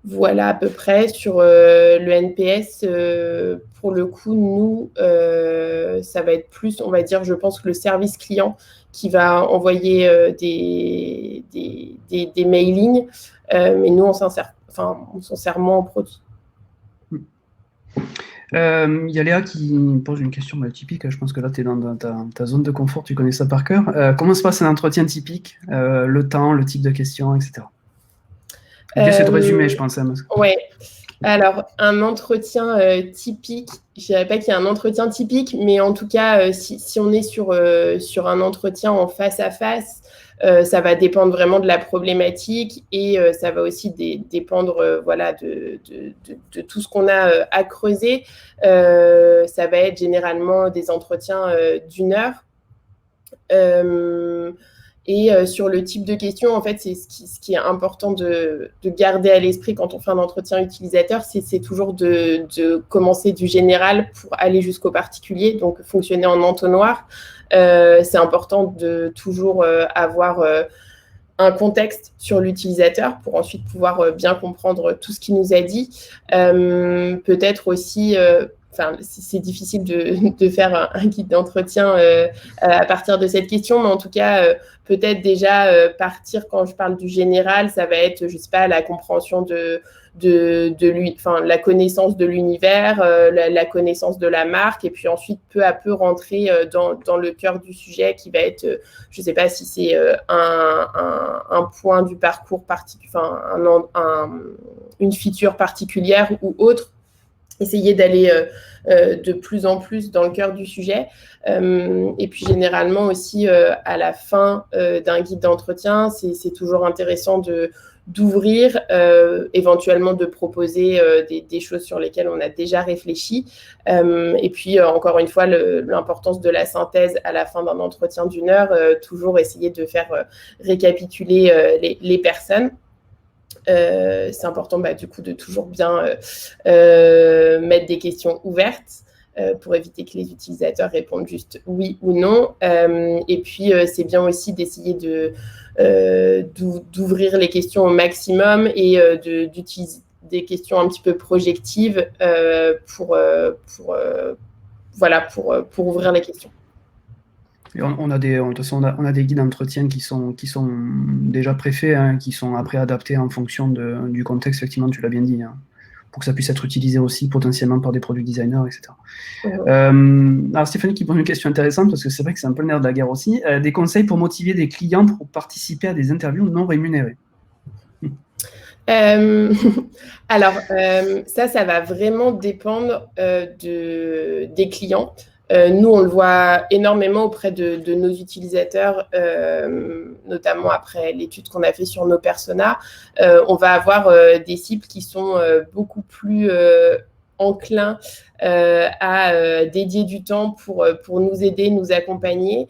S2: Voilà à peu près sur le NPS. Pour le coup, nous, ça va être plus, on va dire, je pense que le service client qui va envoyer des mailings, mais nous, on s'en sert moins en produit.
S1: Il y a Léa qui pose une question typique. Je pense que là, tu es dans ta zone de confort, tu connais ça par cœur. Comment se passe un entretien typique, le temps, le type de questions, etc. J'essaie de résumer, je pense.
S2: Oui. Alors, un entretien typique, je ne dirais pas qu'il y a un entretien typique, mais en tout cas, si on est sur un entretien en face à face, ça va dépendre vraiment de la problématique et ça va aussi dépendre voilà, de tout ce qu'on a à creuser. Ça va être généralement des entretiens d'1 heure. Et sur le type de questions, en fait, c'est ce qui est important de garder à l'esprit quand on fait un entretien utilisateur, c'est toujours de commencer du général pour aller jusqu'au particulier, donc fonctionner en entonnoir. C'est important de toujours avoir un contexte sur l'utilisateur pour ensuite pouvoir bien comprendre tout ce qu'il nous a dit. Peut-être aussi... c'est difficile de faire un guide d'entretien à partir de cette question, mais en tout cas, peut-être déjà partir quand je parle du général, ça va être, je sais pas, la compréhension la connaissance de l'univers, la connaissance de la marque, et puis ensuite peu à peu rentrer dans le cœur du sujet qui va être, je sais pas si c'est un point du parcours particulier, une feature particulière ou autre. Essayer d'aller de plus en plus dans le cœur du sujet. Et puis, généralement aussi, à la fin d'un guide d'entretien, c'est toujours intéressant d'ouvrir, éventuellement de proposer des choses sur lesquelles on a déjà réfléchi. Et puis, encore une fois, l'importance de la synthèse à la fin d'un entretien d'1 heure, toujours essayer de faire récapituler les personnes. C'est important du coup de toujours bien mettre des questions ouvertes pour éviter que les utilisateurs répondent juste oui ou non. Et puis, c'est bien aussi d'essayer d'ouvrir les questions au maximum et d'utiliser des questions un petit peu projectives pour ouvrir les questions.
S1: Et on a des guides d'entretien qui sont déjà préfaits, hein, qui sont après adaptés en fonction du contexte, effectivement, tu l'as bien dit, hein, pour que ça puisse être utilisé aussi potentiellement par des product designers, etc. Alors Stéphanie qui pose une question intéressante, parce que c'est vrai que c'est un peu le nerf de la guerre aussi. Des conseils pour motiver des clients pour participer à des interviews non rémunérées?
S2: Alors, ça va vraiment dépendre des clients. Nous, on le voit énormément auprès de nos utilisateurs, notamment après l'étude qu'on a fait sur nos personas. On va avoir des cibles qui sont beaucoup plus enclins à dédier du temps pour nous aider, nous accompagner.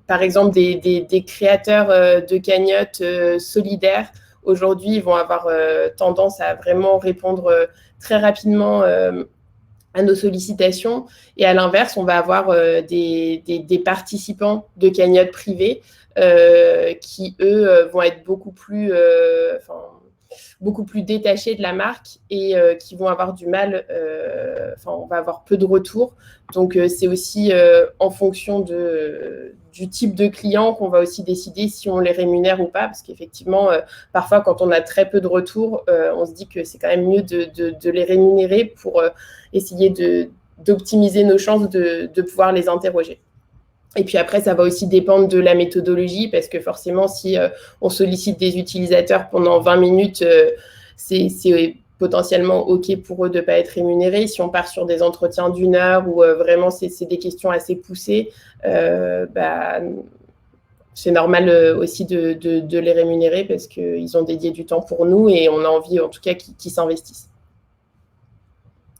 S2: Par exemple, des créateurs de cagnottes solidaires, aujourd'hui, ils vont avoir tendance à vraiment répondre très rapidement à nos sollicitations, et à l'inverse, on va avoir des participants de cagnottes privées qui, eux, vont être beaucoup plus beaucoup plus détachés de la marque et qui vont avoir du mal, on va avoir peu de retours. Donc, c'est aussi en fonction du type de client qu'on va aussi décider si on les rémunère ou pas, parce qu'effectivement, parfois, quand on a très peu de retours, on se dit que c'est quand même mieux de les rémunérer pour essayer d'optimiser nos chances de pouvoir les interroger. Et puis après, ça va aussi dépendre de la méthodologie, parce que forcément, si on sollicite des utilisateurs pendant 20 minutes, c'est potentiellement OK pour eux de ne pas être rémunérés. Si on part sur des entretiens d'1 heure où vraiment c'est des questions assez poussées, c'est normal aussi de les rémunérer parce qu'ils ont dédié du temps pour nous et on a envie en tout cas qu'ils s'investissent.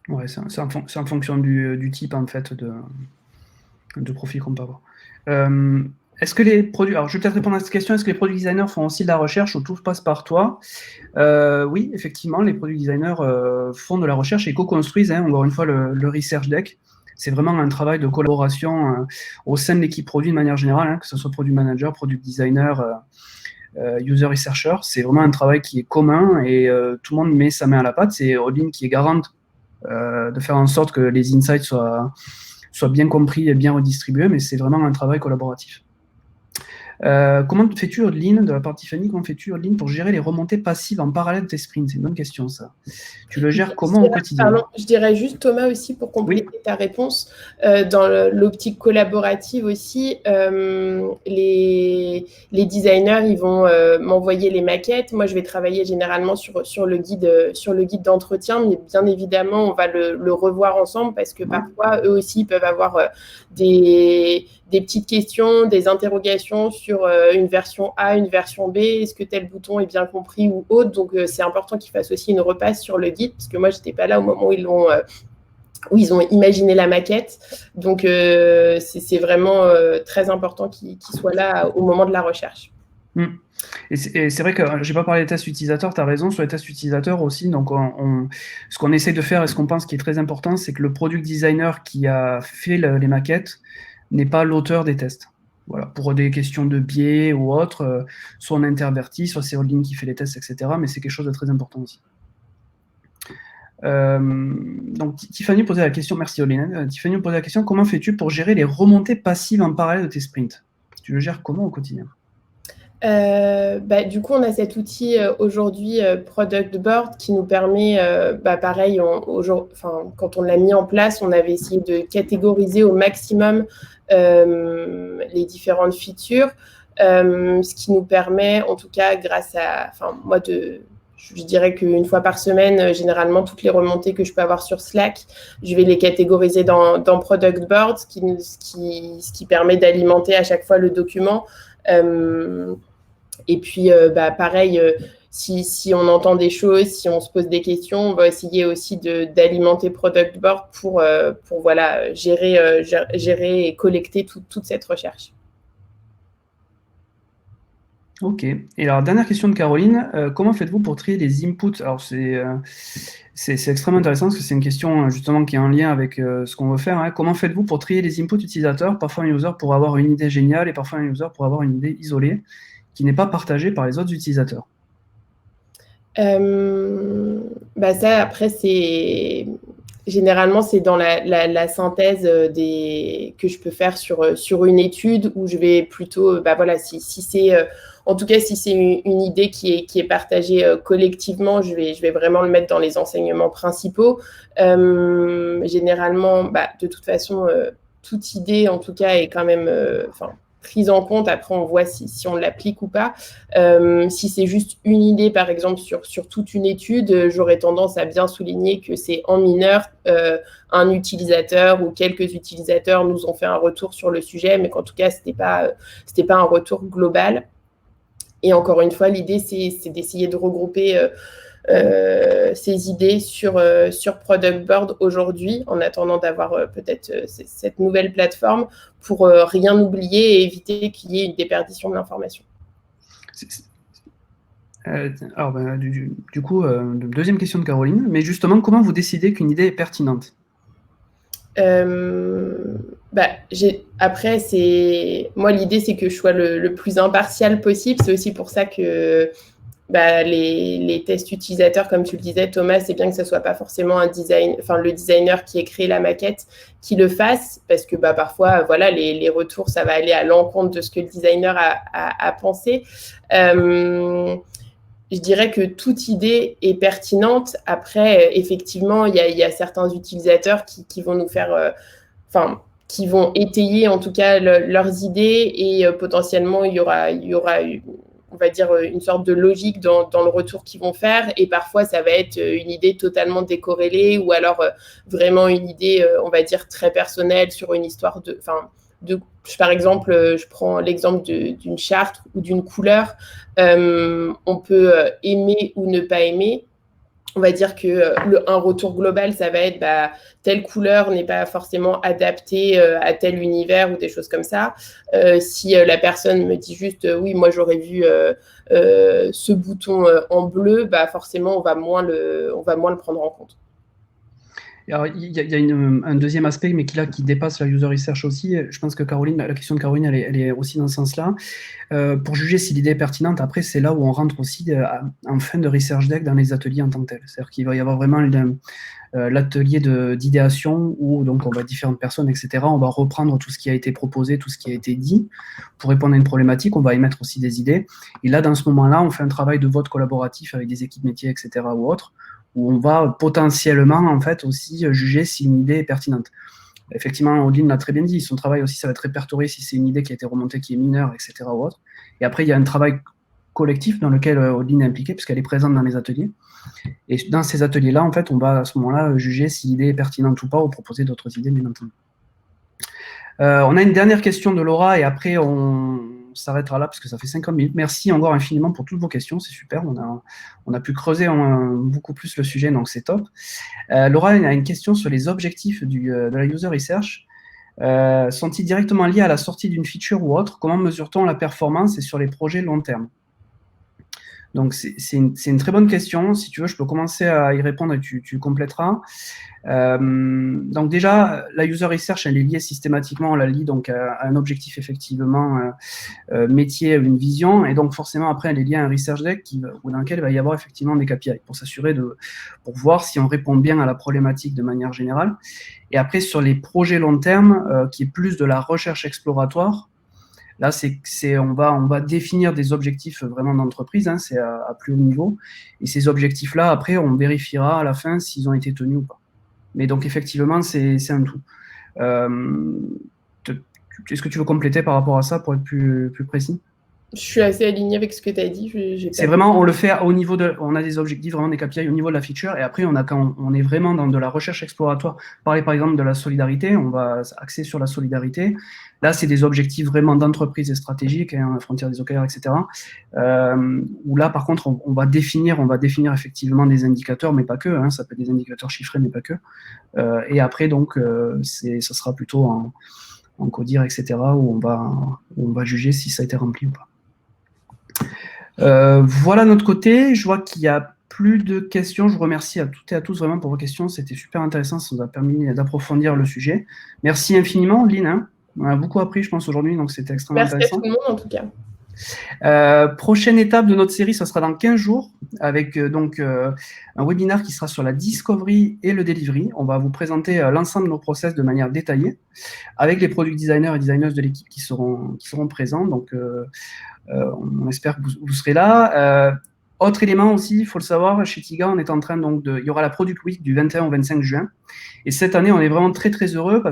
S1: Ouais, c'est en fonction du type en fait de profil qu'on peut avoir. Est-ce que les produits... Alors, je vais peut-être répondre à cette question. Est-ce que les product designers font aussi de la recherche ou tout passe par toi? Oui, effectivement, les product designers font de la recherche et co-construisent, encore une fois, le research deck. C'est vraiment un travail de collaboration au sein de l'équipe produit de manière générale, que ce soit product manager, product designer, user researcher. C'est vraiment un travail qui est commun et tout le monde met sa main à la pâte. C'est Odin qui est garante de faire en sorte que les insights soient bien compris et bien redistribués, mais c'est vraiment un travail collaboratif. Comment fais-tu, Audeline, de la part Tiffany, comment fais-tu, Audeline, pour gérer les remontées passives en parallèle de tes sprints? C'est une bonne question, ça. Tu le gères comment au quotidien?
S2: Pardon, je dirais juste, Thomas, aussi, pour compléter ta réponse, dans l'optique collaborative aussi, les designers, ils vont m'envoyer les maquettes. Moi, je vais travailler généralement sur le guide d'entretien, mais bien évidemment, on va le revoir ensemble parce que parfois, eux aussi, peuvent avoir des petites questions, des interrogations sur une version A, une version B, est-ce que tel bouton est bien compris ou autre. Donc, c'est important qu'ils fassent aussi une repasse sur le guide, parce que moi, je n'étais pas là au moment où ils ont imaginé la maquette. Donc, c'est vraiment très important qu'ils soient là au moment de la recherche.
S1: Et c'est vrai que je n'ai pas parlé des tests utilisateurs, tu as raison, sur les tests utilisateurs aussi. Donc, ce qu'on essaie de faire et ce qu'on pense qui est très important, c'est que le product designer qui a fait les maquettes n'est pas l'auteur des tests. Voilà, pour des questions de biais ou autres, soit on intervertit, soit c'est Audeline qui fait les tests, etc. Mais c'est quelque chose de très important aussi. Donc, Tiffany posait la question, merci Audeline. Tiffany posait la question, comment fais-tu pour gérer les remontées passives en parallèle de tes sprints? Tu le gères comment au quotidien?
S2: Du coup, on a cet outil aujourd'hui, Product Board, qui nous permet, pareil, quand on l'a mis en place, on avait essayé de catégoriser au maximum les différentes features, ce qui nous permet, en tout cas, grâce à, moi, je dirais qu'une fois par semaine, généralement, toutes les remontées que je peux avoir sur Slack, je vais les catégoriser dans Product Board, ce qui permet d'alimenter à chaque fois le document. Et puis, pareil, si on entend des choses, si on se pose des questions, on va essayer aussi d'alimenter Product Board pour voilà, gérer et collecter toute cette recherche.
S1: Ok. Et alors, dernière question de Caroline. Comment faites-vous pour trier les inputs? Alors, c'est extrêmement intéressant parce que c'est une question justement qui est en lien avec ce qu'on veut faire. Comment faites-vous pour trier les inputs utilisateurs? Parfois, un user pour avoir une idée géniale et parfois un user pour avoir une idée isolée qui n'est pas partagée par les autres utilisateurs.
S2: Ça, après, généralement, c'est dans la synthèse que je peux faire sur une étude où je vais plutôt, si c'est, en tout cas, si c'est une idée qui est partagée collectivement, je vais vraiment le mettre dans les enseignements principaux. Généralement, de toute façon, toute idée, en tout cas, est quand même, prise en compte. Après, on voit si on l'applique ou pas. Si c'est juste une idée, par exemple, sur toute une étude, j'aurais tendance à bien souligner que c'est en mineur. Un utilisateur ou quelques utilisateurs nous ont fait un retour sur le sujet, mais qu'en tout cas, c'était pas un retour global. Et encore une fois, l'idée, c'est d'essayer de regrouper ces idées sur Product Board aujourd'hui, en attendant d'avoir peut-être cette nouvelle plateforme pour rien oublier et éviter qu'il y ait une déperdition de l'information.
S1: Alors, du coup, deuxième question de Caroline, mais justement, comment vous décidez qu'une idée est pertinente?
S2: Après, moi, l'idée, c'est que je sois le plus impartial possible. C'est aussi pour ça que les tests utilisateurs, comme tu le disais, Thomas, c'est bien que ce soit pas forcément le designer qui ait créé la maquette qui le fasse, parce que parfois, voilà, les retours, ça va aller à l'encontre de ce que le designer a pensé. Je dirais que toute idée est pertinente. Après, effectivement, il y a certains utilisateurs qui vont nous faire, qui vont étayer en tout cas leurs idées, et potentiellement il y aura on va dire une sorte de logique dans le retour qu'ils vont faire, et parfois ça va être une idée totalement décorrélée, ou alors vraiment une idée, on va dire, très personnelle sur une histoire par exemple, je prends l'exemple d'une charte ou d'une couleur. On peut aimer ou ne pas aimer. On va dire que un retour global, ça va être telle couleur n'est pas forcément adaptée à tel univers, ou des choses comme ça. Si la personne me dit juste oui, moi j'aurais vu ce bouton en bleu, forcément on va moins le prendre en compte.
S1: Alors, il y a un deuxième aspect, mais qui dépasse la user research aussi. Je pense que la question de Caroline, elle est aussi dans ce sens-là. Pour juger si l'idée est pertinente, après, c'est là où on rentre aussi en fin de research deck dans les ateliers en tant que tel. C'est-à-dire qu'il va y avoir vraiment l'atelier d'idéation où donc on va différentes personnes, etc. On va reprendre tout ce qui a été proposé, tout ce qui a été dit pour répondre à une problématique. On va émettre aussi des idées. Et là, dans ce moment-là, on fait un travail de vote collaboratif avec des équipes métiers, etc. ou autres, où on va potentiellement en fait aussi juger si une idée est pertinente. Effectivement, Odile l'a très bien dit, son travail aussi, ça va être répertorié si c'est une idée qui a été remontée, qui est mineure, etc. ou autre. Et après, il y a un travail collectif dans lequel Odile est impliquée, puisqu'elle est présente dans les ateliers. Et dans ces ateliers-là, en fait, on va à ce moment-là juger si l'idée est pertinente ou pas, ou proposer d'autres idées, bien entendu. On a une dernière question de Laura, et après, on s'arrêtera là parce que ça fait 50 minutes. Merci encore infiniment pour toutes vos questions, c'est super. On a pu creuser beaucoup plus le sujet, donc c'est top. Laura a une question sur les objectifs de la user research. Sont-ils directement liés à la sortie d'une feature ou autre? Comment mesure-t-on la performance et sur les projets long terme? Donc, c'est une très bonne question. Si tu veux, je peux commencer à y répondre et tu compléteras. Donc déjà, la user research, elle est liée systématiquement, on la lie donc à un objectif effectivement métier, une vision, et donc forcément après, elle est liée à un research deck dans lequel il va y avoir effectivement des KPI pour s'assurer pour voir si on répond bien à la problématique de manière générale. Et après, sur les projets long terme, qui est plus de la recherche exploratoire, là, on va définir des objectifs vraiment d'entreprise, hein, c'est à plus haut niveau. Et ces objectifs-là, après, on vérifiera à la fin s'ils ont été tenus ou pas. Mais donc, effectivement, c'est un tout. Est-ce que tu veux compléter par rapport à ça pour être plus précis?
S2: Je suis assez alignée avec ce que tu as dit.
S1: C'est vraiment, on le fait au niveau on a des objectifs, vraiment des KPI au niveau de la feature, et après, quand on est vraiment dans de la recherche exploratoire, parler par exemple de la solidarité, on va axer sur la solidarité. Là, c'est des objectifs vraiment d'entreprise et stratégiques, hein, frontières des OKR, etc. Où là, par contre, on va définir effectivement des indicateurs, mais pas que, hein, ça peut être des indicateurs chiffrés, mais pas que. Et après, donc, ça sera plutôt en codir, etc., où on va juger si ça a été rempli ou pas. Voilà notre côté. Je vois qu'il n'y a plus de questions. Je vous remercie à toutes et à tous vraiment pour vos questions. C'était super intéressant. Ça nous a permis d'approfondir le sujet. Merci infiniment, Lynn. Hein. On a beaucoup appris, je pense, aujourd'hui. Donc, c'était extrêmement intéressant.
S2: Merci à tout le monde, en tout cas.
S1: Prochaine étape de notre série, ça sera dans 15 jours avec un webinaire qui sera sur la discovery et le delivery. On va vous présenter l'ensemble de nos process de manière détaillée avec les product designers et designers de l'équipe qui seront présents. Donc, on espère que vous serez là. Autre élément aussi, il faut le savoir, chez Tiga, on est en train il y aura la Product Week du 21 au 25 juin. Et cette année, on est vraiment très très heureux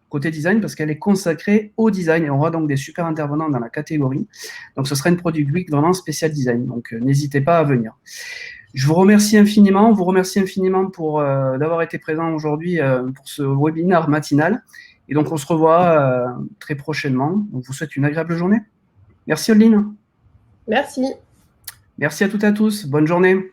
S1: côté design, parce qu'elle est consacrée au design, et on aura donc des super intervenants dans la catégorie. Donc ce sera une Product Week vraiment spéciale design. Donc n'hésitez pas à venir. Je vous remercie infiniment. Pour d'avoir été présent aujourd'hui pour ce webinaire matinal. Et donc on se revoit très prochainement. On vous souhaite une agréable journée. Merci, Odeline.
S2: Merci.
S1: Merci à toutes et à tous. Bonne journée.